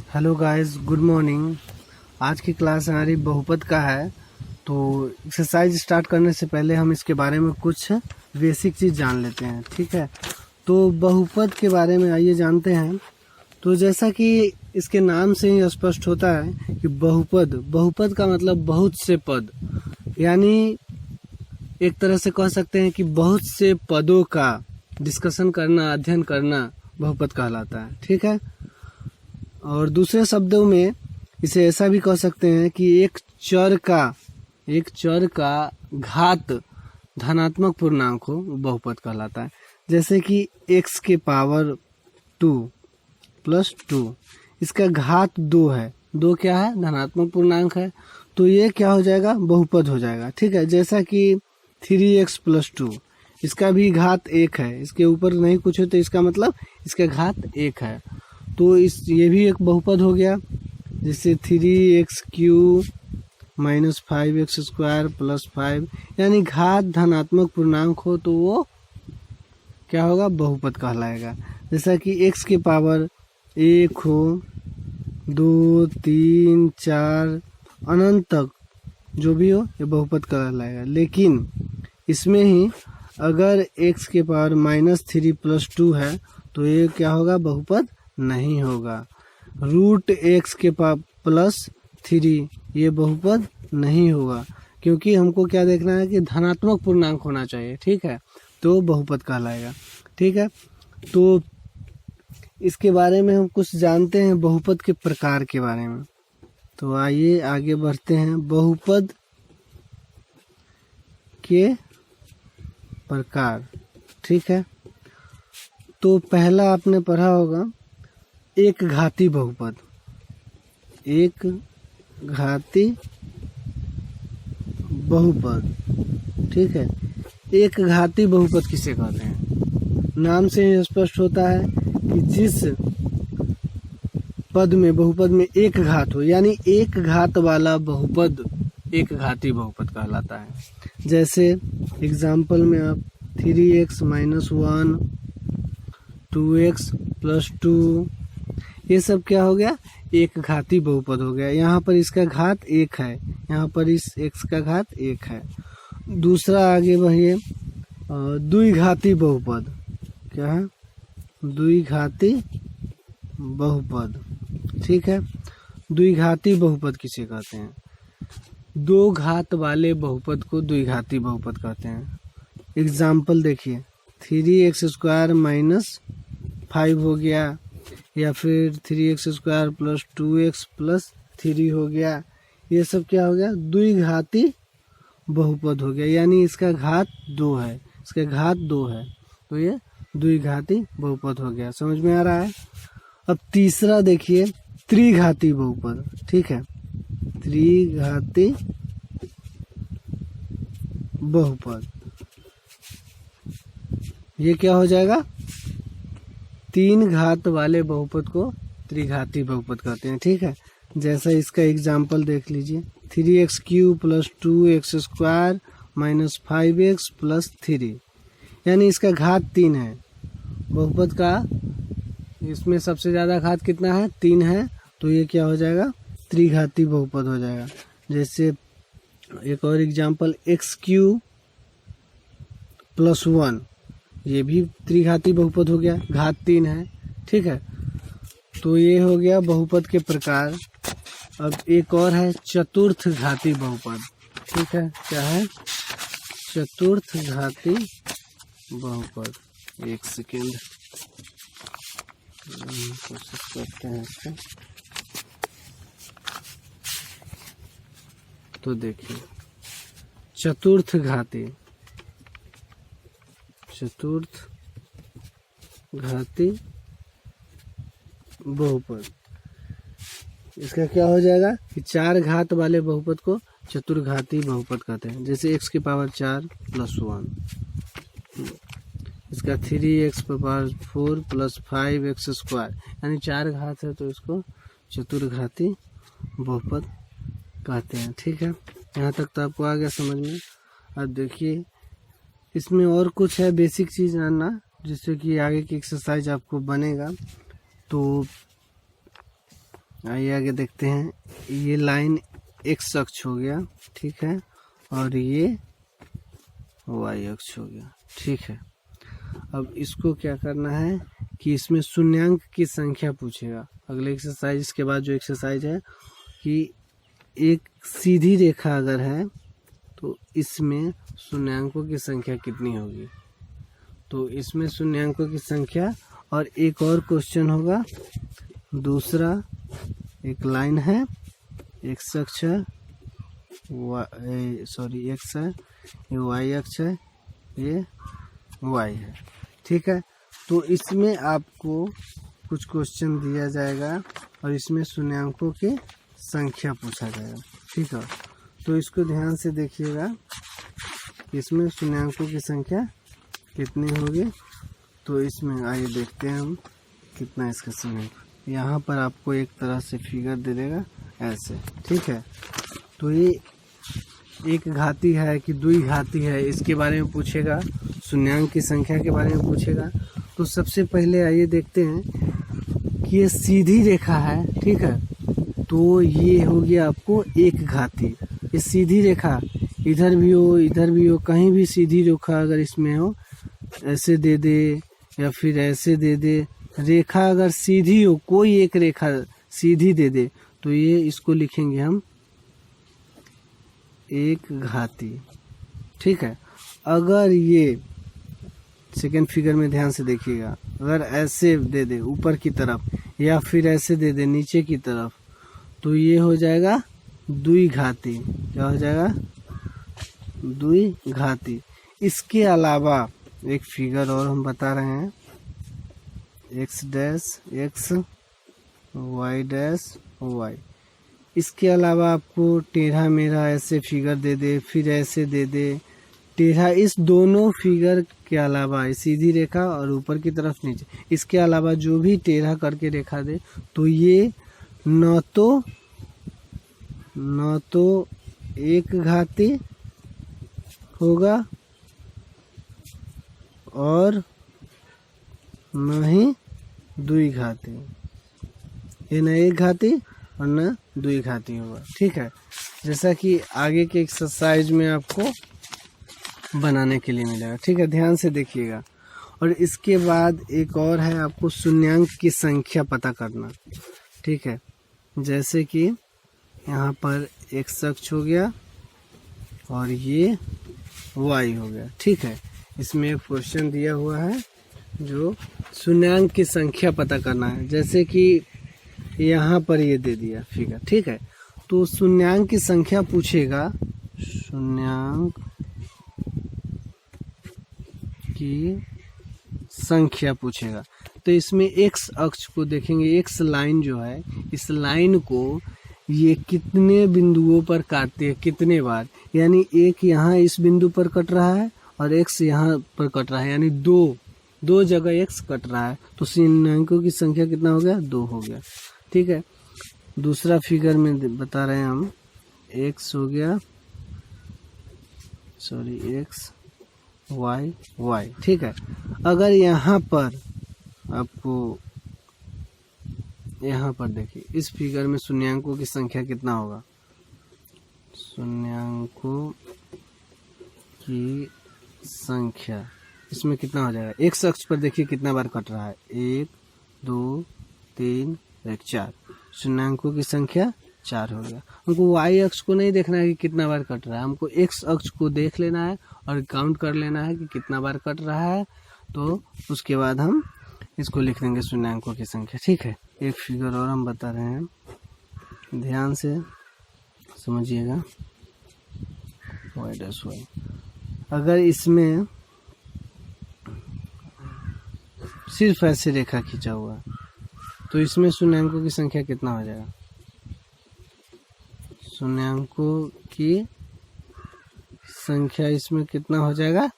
Hello guys, good morning. आज की class हमारी बहुपद का है। तो एक्सरसाइज स्टार्ट करने से पहले हम इसके बारे में कुछ बेसिक चीज़ जान लेते हैं, ठीक है। तो बहुपद के बारे में आइए जानते हैं। तो जैसा कि इसके नाम से ही स्पष्ट होता है कि बहुपद बहुपद का मतलब बहुत से पद, यानी एक तरह से कह सकते हैं कि बहुत से पदों का डिस्कशन करना, अध्ययन करना बहुपद कहलाता है, ठीक है। और दूसरे शब्दों में इसे ऐसा भी कह सकते हैं कि एक चर का घात धनात्मक पूर्णांक हो बहुपद कहलाता है। जैसे कि x के पावर 2 प्लस 2, इसका घात 2 है। 2 क्या है? धनात्मक पूर्णांक है। तो ये क्या हो जाएगा? बहुपद हो जाएगा, ठीक है। जैसा कि 3x प्लस 2, इसका भी घात 1 है। इसके ऊपर नहीं कुछ हो तो इसका मतलब इसका घात 1 है। तो ये भी एक बहुपद हो गया। जैसे 3x³ माइनस 5x² प्लस 5, यानी घात धनात्मक पूर्णांक हो तो वो क्या होगा? बहुपद कहलाएगा। जैसा कि x के पावर 1 हो, 2, 3, 4 अनंत तक जो भी हो ये बहुपद कहलाएगा। लेकिन इसमें ही अगर x के पावर -3 प्लस 2 है तो ये क्या होगा? बहुपद नहीं होगा। √x के पावर +3 ये बहुपद नहीं होगा, क्योंकि हमको क्या देखना है कि धनात्मक पूर्णांक होना चाहिए, ठीक है। तो बहुपद कहलाएगा, ठीक है। तो इसके बारे में हम कुछ जानते हैं, बहुपद के प्रकार के बारे में। तो आइए आगे बढ़ते हैं। बहुपद के प्रकार, ठीक है। तो पहला आपने पढ़ा होगा एक घाती बहुपद। एक घाती बहुपद, ठीक है। एक घाती बहुपद किसे कहते हैं? नाम से ही स्पष्ट होता है कि जिस पद में, बहुपद में एक घात हो, यानी एक घात वाला बहुपद एक घाती बहुपद कहलाता है। जैसे एग्जाम्पल में आप 3x - 1, 2x + 2, ये सब क्या हो गया? एक घाती बहुपद हो गया। यहाँ पर इसका घात 1 है, यहाँ पर इस x का घात 1 है। दूसरा आगे बढ़िए, द्विघाती बहुपद। क्या है? द्विघाती बहुपद, ठीक है। द्विघाती बहुपद किसे कहते हैं? दो घात वाले बहुपद को द्विघाती बहुपद कहते हैं। एग्जाम्पल देखिए, 3x² - 5 हो गया, या फिर 3x² + 2x + 3 हो गया। ये सब क्या हो गया? द्विघाती बहुपद हो गया, यानी इसका घात 2 है, इसका घात 2 है, तो ये द्विघाती बहुपद हो गया। समझ में आ रहा है? अब तीसरा देखिए, त्रिघाती बहुपद, ठीक है। त्रिघाती बहुपद, ये क्या हो जाएगा? 3 घात वाले बहुपद को त्रिघाती बहुपद कहते हैं, ठीक है। जैसा इसका एग्जाम्पल देख लीजिए, 3x³ + 2x² - 5x + 3, यानी इसका घात 3 है। बहुपद का इसमें सबसे ज़्यादा घात कितना है? 3 है, तो ये क्या हो जाएगा? त्रिघाती बहुपद हो जाएगा। जैसे एक और एग्जाम्पल, x³ + 1, ये भी त्रिघाती बहुपद हो गया, घात 3 है, ठीक है। तो ये हो गया बहुपद के प्रकार। अब एक और है चतुर्थ घाती बहुपद, ठीक है। क्या है? चतुर्थ घाती बहुपद। एक सेकेंड, कोशिश करते हैं इसका। तो देखिए, चतुर्थ घाती बहुपद, इसका क्या हो जाएगा कि 4 घात वाले बहुपद को चतुर्घाती बहुपद कहते हैं। जैसे x के पावर 4 + 1, इसका 3x⁴ + 5x², यानी 4 घात है, तो इसको चतुर्घाती बहुपद कहते हैं, ठीक है। यहाँ तक तो आपको आ गया समझ में। अब देखिए, इसमें और कुछ है बेसिक चीज़ जानना, जिससे कि आगे की एक्सरसाइज आपको बनेगा। तो आइए आगे देखते हैं। ये लाइन एक्स अक्ष हो गया, ठीक है, और ये वाई अक्ष हो गया, ठीक है। अब इसको क्या करना है कि इसमें शून्यांक की संख्या पूछेगा। अगले एक्सरसाइज के बाद जो एक्सरसाइज है कि एक सीधी रेखा अगर है तो इसमें शून्यांकों की संख्या कितनी होगी। तो इसमें शून्यांकों की संख्या, और एक और क्वेश्चन होगा दूसरा। एक लाइन है, एक्स अक्ष है, एक्स है, ये वाई अक्ष है, ये वाई है, ठीक है। तो इसमें आपको कुछ क्वेश्चन दिया जाएगा और इसमें शून्यांकों की संख्या पूछा जाएगा, ठीक है। तो इसको ध्यान से देखिएगा, इसमें शून्यांकों की संख्या कितनी होगी। तो इसमें आइए देखते हैं हम कितना इसका शून्यांक। यहाँ पर आपको एक तरह से फिगर दे देगा ऐसे, ठीक है। तो ये एक घाती है कि दुई घाती है, इसके बारे में पूछेगा, शून्यांक की संख्या के बारे में पूछेगा। तो सबसे पहले आइए देखते हैं कि ये सीधी रेखा है, ठीक है। तो ये हो गया आपको एक घाती। ये सीधी रेखा इधर भी हो इधर भी हो, कहीं भी सीधी रेखा अगर इसमें हो, ऐसे दे दे या फिर ऐसे दे दे, रेखा अगर सीधी हो, कोई एक रेखा सीधी दे दे, तो ये इसको लिखेंगे हम एक घाती, ठीक है। अगर ये सेकेंड फिगर में ध्यान से देखिएगा, अगर ऐसे दे दे ऊपर की तरफ या फिर ऐसे दे दे नीचे की तरफ, तो ये हो जाएगा द्विघाती। क्या हो जाएगा? द्विघाती। इसके अलावा एक फिगर और हम बता रहे हैं, X dash X, Y dash Y. इसके अलावा आपको टेढ़ा मेढ़ा ऐसे फिगर दे दे, फिर ऐसे दे दे, टेढ़ा, इस दोनों फिगर के अलावा सीधी रेखा और ऊपर की तरफ नीचे, इसके अलावा जो भी टेढ़ा करके रेखा दे, तो ये न तो एक घाती होगा और न ही द्विघाती। ये न एक घाती और न द्विघाती होगा, ठीक है। जैसा कि आगे के एक्सरसाइज में आपको बनाने के लिए मिलेगा, ठीक है। ध्यान से देखिएगा। और इसके बाद एक और है, आपको शून्यांक की संख्या पता करना, ठीक है। जैसे कि यहाँ पर एक्स अक्ष हो गया और ये वाई हो गया, ठीक है। इसमें एक क्वेश्चन दिया हुआ है जो शून्यांक की संख्या पता करना है। जैसे कि यहाँ पर ये दे दिया फिगर, ठीक है। तो शून्यांक की संख्या पूछेगा, शून्यांक की संख्या पूछेगा। तो इसमें एक्स अक्ष को देखेंगे, एक्स लाइन जो है, इस लाइन को ये कितने बिंदुओं पर काटते हैं, कितने बार, यानी एक यहाँ इस बिंदु पर कट रहा है और एक्स यहाँ पर कट रहा है, यानी दो जगह एक्स कट रहा है। तो शून्यांकों की संख्या कितना हो गया? 2 हो गया, ठीक है। दूसरा फिगर में बता रहे हैं हम, एक्स हो गया, एक्स वाई, ठीक है। अगर यहाँ पर आपको, यहाँ पर देखिए इस फिगर में शून्यांकों की संख्या कितना होगा? शून्यांकों की संख्या इसमें कितना हो जाएगा? एक्स अक्ष पर देखिए कितना बार कट रहा है, 1 2 3 1 4। शून्यांकों की संख्या 4 हो गया। हमको वाई अक्ष को नहीं देखना है कि कितना बार कट रहा है, हमको एक्स अक्ष को देख लेना है और काउंट कर लेना है कि कितना बार कट रहा है। तो उसके बाद हम इसको लिख देंगे शून्यांकों की संख्या, ठीक है। एक फिगर और हम बता रहे हैं, ध्यान से समझिएगा। वाई डैश वाई, अगर इसमें सिर्फ ऐसे रेखा खींचा हुआ है, तो इसमें शून्यांकों की संख्या कितना हो जाएगा? शून्यांकों की संख्या इसमें कितना हो जाएगा?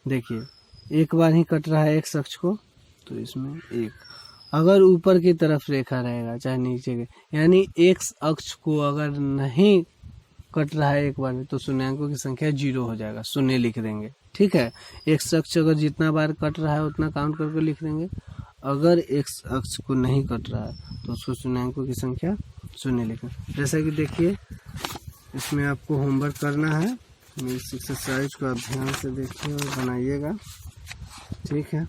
देखिए एक बार ही कट रहा है एक्स अक्ष को, तो इसमें 1। अगर ऊपर की तरफ रेखा रहेगा चाहे नीचे के, यानी एक्स अक्ष को अगर नहीं कट रहा है एक बार में, तो शून्यांकों की संख्या 0 हो जाएगा, 0 लिख देंगे, ठीक है। एक्स अक्ष अगर जितना बार कट रहा है उतना काउंट करके लिख देंगे। अगर x अक्ष को नहीं कट रहा है तो उसको शून्याङ्कों की संख्या शून्य लिखें। जैसा कि देखिए इसमें आपको होमवर्क करना है, इस एक्सरसाइज को आप ध्यान से देखिए और बनाइएगा, ठीक है।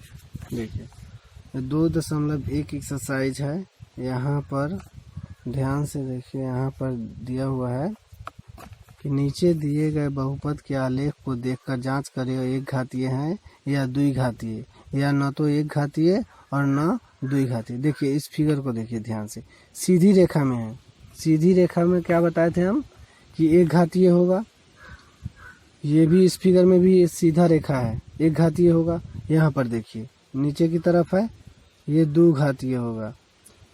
देखिए 2.1 एक्सरसाइज है, यहाँ पर ध्यान से देखिए, यहाँ पर दिया हुआ है कि नीचे दिए गए बहुपद के आलेख को देखकर जांच करें एक घातीय है या द्विघातीय, या न तो एक घातीय और न द्विघातीय। देखिए इस फिगर को देखिए ध्यान से, सीधी रेखा में है। सीधी रेखा में क्या बताए थे हम कि एक घातीय होगा, ये भी इस फिगर में भी सीधा रेखा है, एक घातीय होगा। यहाँ पर देखिए नीचे की तरफ है, ये द्विघातीय होगा,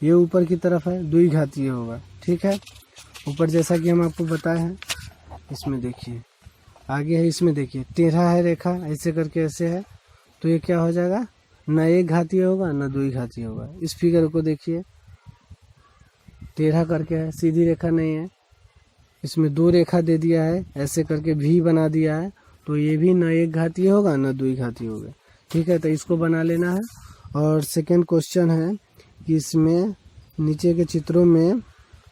ये ऊपर की तरफ है द्विघातीय होगा, ठीक है। ऊपर जैसा कि हम आपको बताए हैं, इसमें देखिए आगे है, इसमें देखिए टेढ़ा है रेखा, ऐसे करके ऐसे है, तो ये क्या हो जाएगा, न एक घातीय होगा न द्विघातीय होगा। इस फिगर को देखिए टेढ़ा करके है, सीधी रेखा नहीं है, इसमें दो रेखा दे दिया है, ऐसे करके भी बना दिया है, तो ये भी न एक घातीय होगा न द्विघातीय होगा, ठीक है। तो इसको बना लेना है। और सेकंड क्वेश्चन है कि इसमें नीचे के चित्रों में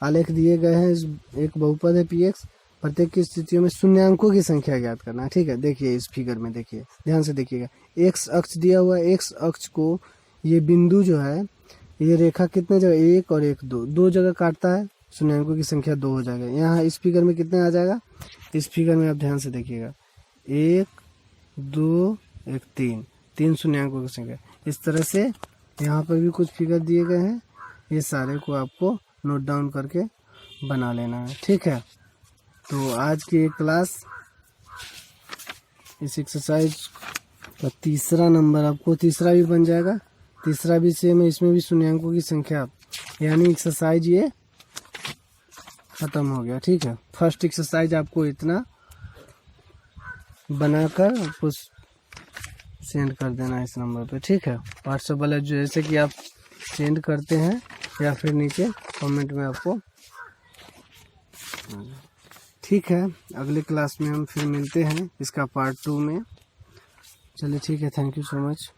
आलेख दिए गए हैं, एक बहुपद है px, प्रत्येक की स्थितियों में शून्याङ्कों की संख्या ज्ञात करना है, ठीक है। देखिए इस फिगर में देखिए ध्यान से देखिएगा, x अक्ष दिया हुआ है, x अक्ष को ये बिंदु जो है, ये रेखा कितने जगह, 1 और 1 दो जगह काटता है, शून्याङ्कों की संख्या 2 हो जाएगा। यहाँ इस फिगर में कितने आ जाएगा, इस फिगर में आप ध्यान से देखिएगा 1 2 1 3 शून्याङ्कों की संख्या। इस तरह से यहाँ पर भी कुछ फिगर दिए गए हैं, ये सारे को आपको नोट डाउन करके बना लेना है, ठीक है। तो आज की ये क्लास, इस एक्सरसाइज का तीसरा नंबर आपको, तीसरा भी बन जाएगा, तीसरा भी सेम है, इसमें भी शून्याङ्कों की संख्या, यानी एक्सरसाइज ये खत्म हो गया, ठीक है। फर्स्ट एक्सरसाइज आपको इतना बनाकर आपको सेंड कर देना है इस नंबर पे, ठीक है। व्हाट्सएप वाला जैसे कि आप सेंड करते हैं या फिर नीचे कमेंट में आपको, ठीक है। अगले क्लास में हम फिर मिलते हैं इसका पार्ट 2 में। चलिए ठीक है, थैंक यू सो मच।